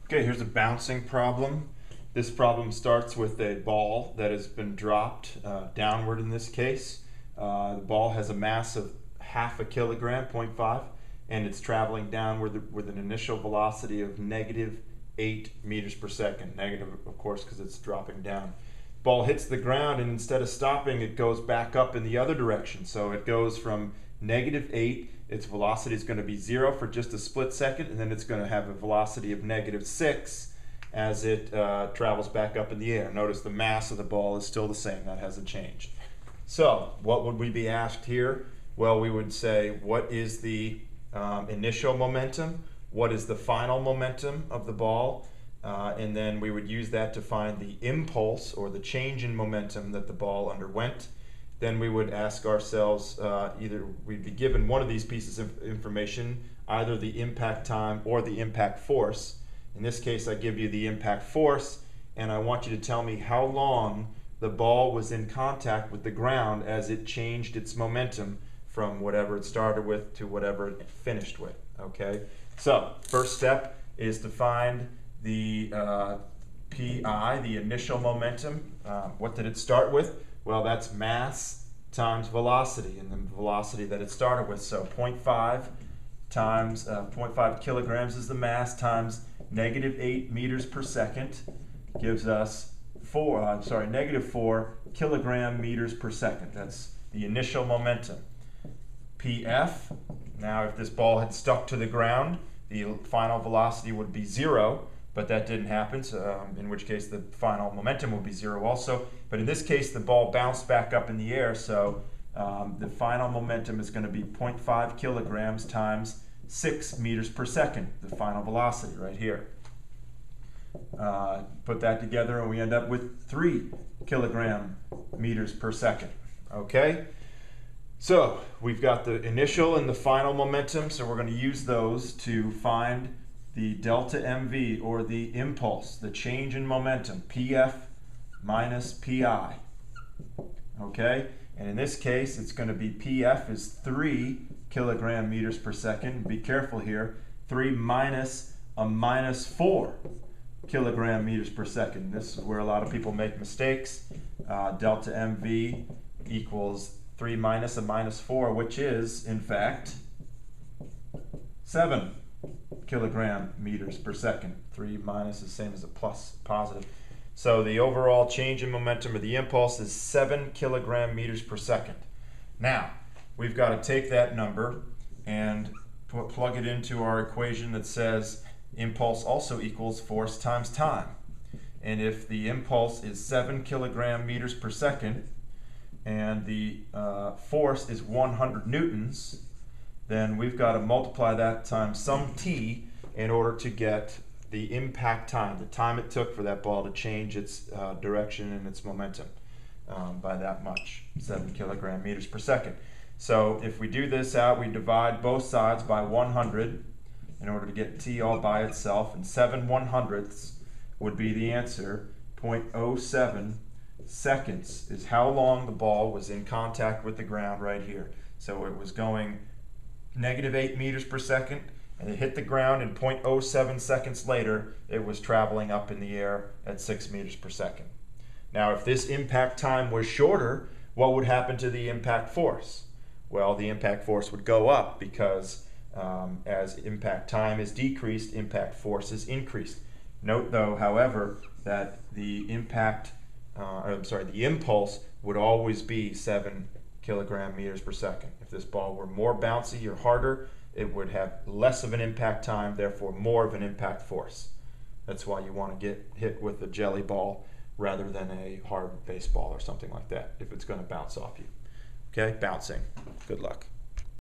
Okay, here's a bouncing problem. This problem starts with a ball that has been dropped downward in this case. The ball has a mass of half a kilogram, 0.5, and it's traveling downward with an initial velocity of -8 meters per second. Negative, of course, because it's dropping down. Ball hits the ground, and instead of stopping, it goes back up in the other direction. So it goes from -8, its velocity is going to be 0 for just a split second, and then it's going to have a velocity of -6 as it travels back up in the air. Notice the mass of the ball is still the same. That hasn't changed. So what would we be asked here? Well, we would say, what is the initial momentum? What is the final momentum of the ball? And then we would use that to find the impulse or the change in momentum that the ball underwent. Then we would ask ourselves, either we'd be given one of these pieces of information, either the impact time or the impact force. In this case, I give you the impact force, and I want you to tell me how long the ball was in contact with the ground as it changed its momentum from whatever it started with to whatever it finished with. Okay, so first step is to find the PI, the initial momentum. What did it start with? Well, that's mass times velocity, and the velocity that it started with. So 0.5 times 0.5 kilograms is the mass times -8 meters per second gives us -4 kilogram meters per second. That's the initial momentum. PF, now if this ball had stuck to the ground, the final velocity would be 0, but that didn't happen, so, in which case the final momentum would be 0 also. But in this case, the ball bounced back up in the air, so the final momentum is going to be 0.5 kilograms times 6 meters per second, the final velocity right here. Put that together and we end up with 3 kilogram meters per second. Okay? So we've got the initial and the final momentum, so we're going to use those to find the delta MV, or the impulse, the change in momentum, PF minus PI. Okay? And in this case, it's going to be PF is 3 kilogram meters per second. Be careful here. 3 minus a -4 kilogram meters per second. This is where a lot of people make mistakes. Delta MV equals 3 minus a -4, which is, in fact, 7 kilogram meters per second. 3 minus is the same as a plus, positive. So the overall change in momentum of the impulse is 7 kilogram meters per second. Now, we've got to take that number and plug it into our equation that says impulse also equals force times time. And if the impulse is 7 kilogram meters per second and the force is 100 newtons, then we've got to multiply that times some t in order to get the impact time, the time it took for that ball to change its direction and its momentum by that much, 7 kilogram meters per second. So if we do this out, we divide both sides by 100 in order to get t all by itself, and 7/100ths would be the answer. 0.07 seconds is how long the ball was in contact with the ground right here. So it was going -8 meters per second, and it hit the ground, and 0.07 seconds later it was traveling up in the air at 6 meters per second. Now if this impact time was shorter, what would happen to the impact force? Well, the impact force would go up because as impact time is decreased, impact force is increased. Note though, however, that the the impulse would always be 7 kilogram meters per second. If this ball were more bouncy or harder, it would have less of an impact time, therefore more of an impact force. That's why you want to get hit with a jelly ball rather than a hard baseball or something like that if it's going to bounce off you. Okay, bouncing. Good luck.